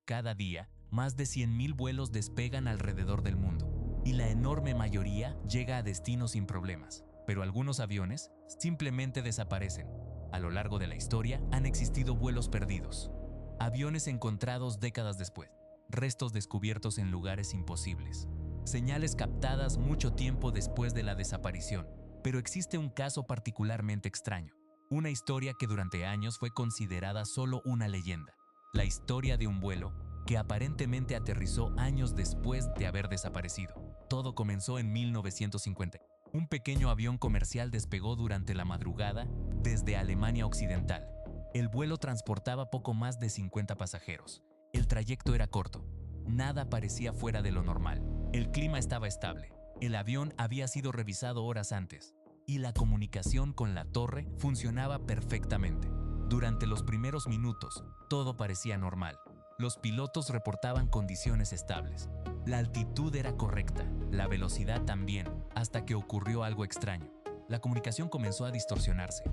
Cada día, más de 100.000 vuelos despegan alrededor del mundo, y la enorme mayoría llega a destino sin problemas. Pero algunos aviones simplemente desaparecen. A lo largo de la historia han existido vuelos perdidos, aviones encontrados décadas después, restos descubiertos en lugares imposibles, señales captadas mucho tiempo después de la desaparición. Pero existe un caso particularmente extraño, una historia que durante años fue considerada solo una leyenda, la historia de un vuelo que aparentemente aterrizó años después de haber desaparecido. Todo comenzó en 1950. Un pequeño avión comercial despegó durante la madrugada desde Alemania Occidental. El vuelo transportaba poco más de 50 pasajeros. El trayecto era corto. Nada parecía fuera de lo normal. El clima estaba estable. El avión había sido revisado horas antes y la comunicación con la torre funcionaba perfectamente. Durante los primeros minutos, todo parecía normal. Los pilotos reportaban condiciones estables. La altitud era correcta, la velocidad también, hasta que ocurrió algo extraño. La comunicación comenzó a distorsionarse.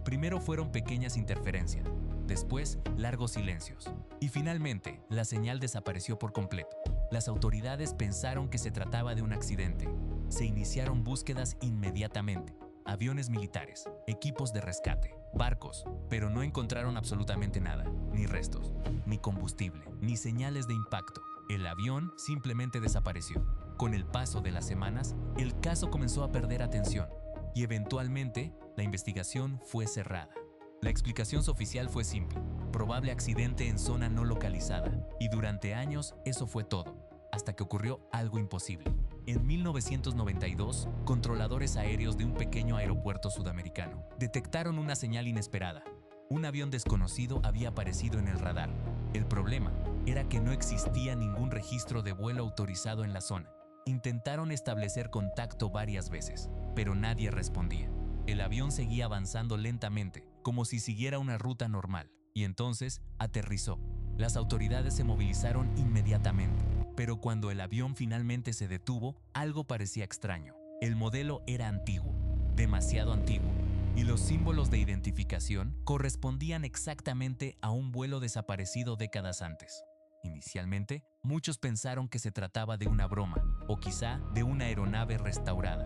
Primero fueron pequeñas interferencias, después largos silencios, y finalmente la señal desapareció por completo. Las autoridades pensaron que se trataba de un accidente. Se iniciaron búsquedas inmediatamente. Aviones militares, equipos de rescate, barcos, pero no encontraron absolutamente nada, ni restos, ni combustible, ni señales de impacto. El avión simplemente desapareció. Con el paso de las semanas, el caso comenzó a perder atención y eventualmente la investigación fue cerrada. La explicación oficial fue simple: probable accidente en zona no localizada, y durante años eso fue todo, hasta que ocurrió algo imposible. En 1992, controladores aéreos de un pequeño aeropuerto sudamericano detectaron una señal inesperada. Un avión desconocido había aparecido en el radar. El problema era que no existía ningún registro de vuelo autorizado en la zona. Intentaron establecer contacto varias veces, pero nadie respondía. El avión seguía avanzando lentamente, como si siguiera una ruta normal, y entonces aterrizó. Las autoridades se movilizaron inmediatamente, pero cuando el avión finalmente se detuvo, algo parecía extraño. El modelo era antiguo, demasiado antiguo, y los símbolos de identificación correspondían exactamente a un vuelo desaparecido décadas antes. Inicialmente, muchos pensaron que se trataba de una broma, o quizá de una aeronave restaurada.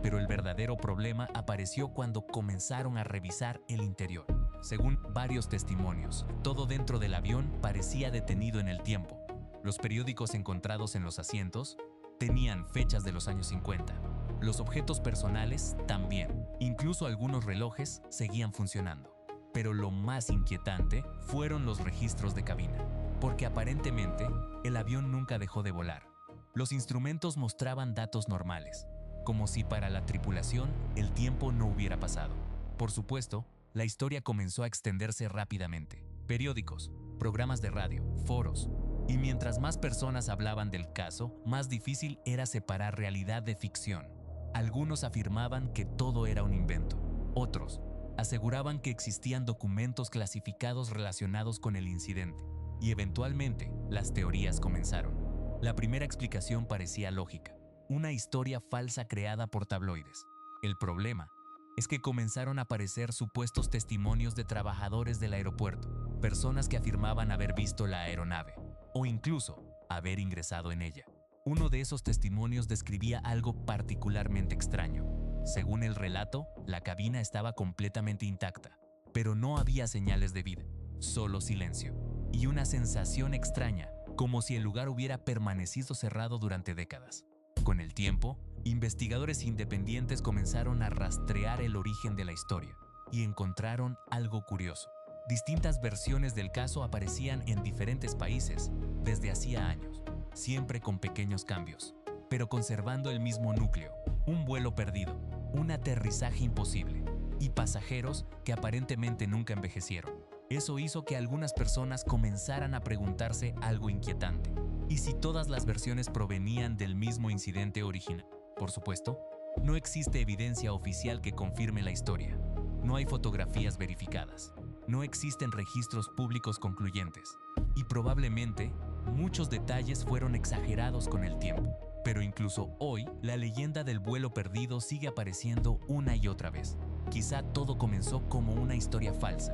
Pero el verdadero problema apareció cuando comenzaron a revisar el interior. Según varios testimonios, todo dentro del avión parecía detenido en el tiempo. Los periódicos encontrados en los asientos tenían fechas de los años 50. Los objetos personales también. Incluso algunos relojes seguían funcionando. Pero lo más inquietante fueron los registros de cabina, porque aparentemente el avión nunca dejó de volar. Los instrumentos mostraban datos normales, como si para la tripulación el tiempo no hubiera pasado. Por supuesto, la historia comenzó a extenderse rápidamente. Periódicos, programas de radio, foros. Y mientras más personas hablaban del caso, más difícil era separar realidad de ficción. Algunos afirmaban que todo era un invento. Otros aseguraban que existían documentos clasificados relacionados con el incidente. Y eventualmente, las teorías comenzaron. La primera explicación parecía lógica: una historia falsa creada por tabloides. El problema es que comenzaron a aparecer supuestos testimonios de trabajadores del aeropuerto, personas que afirmaban haber visto la aeronave, o incluso haber ingresado en ella. Uno de esos testimonios describía algo particularmente extraño. Según el relato, la cabina estaba completamente intacta, pero no había señales de vida, solo silencio, y una sensación extraña, como si el lugar hubiera permanecido cerrado durante décadas. Con el tiempo, investigadores independientes comenzaron a rastrear el origen de la historia y encontraron algo curioso. Distintas versiones del caso aparecían en diferentes países desde hacía años, siempre con pequeños cambios, pero conservando el mismo núcleo: un vuelo perdido, un aterrizaje imposible y pasajeros que aparentemente nunca envejecieron. Eso hizo que algunas personas comenzaran a preguntarse algo inquietante: ¿y si todas las versiones provenían del mismo incidente original? Por supuesto, no existe evidencia oficial que confirme la historia. No hay fotografías verificadas. No existen registros públicos concluyentes. Y probablemente, muchos detalles fueron exagerados con el tiempo. Pero incluso hoy, la leyenda del vuelo perdido sigue apareciendo una y otra vez. Quizá todo comenzó como una historia falsa.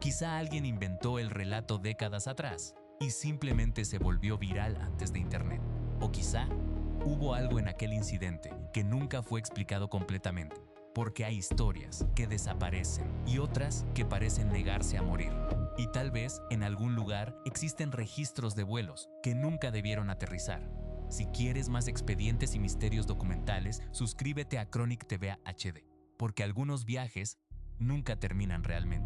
Quizá alguien inventó el relato décadas atrás. y simplemente se volvió viral antes de Internet. O quizá hubo algo en aquel incidente que nunca fue explicado completamente, porque hay historias que desaparecen y otras que parecen negarse a morir. Y tal vez en algún lugar existen registros de vuelos que nunca debieron aterrizar. Si quieres más expedientes y misterios documentales, suscríbete a Chronic TV HD, porque algunos viajes nunca terminan realmente.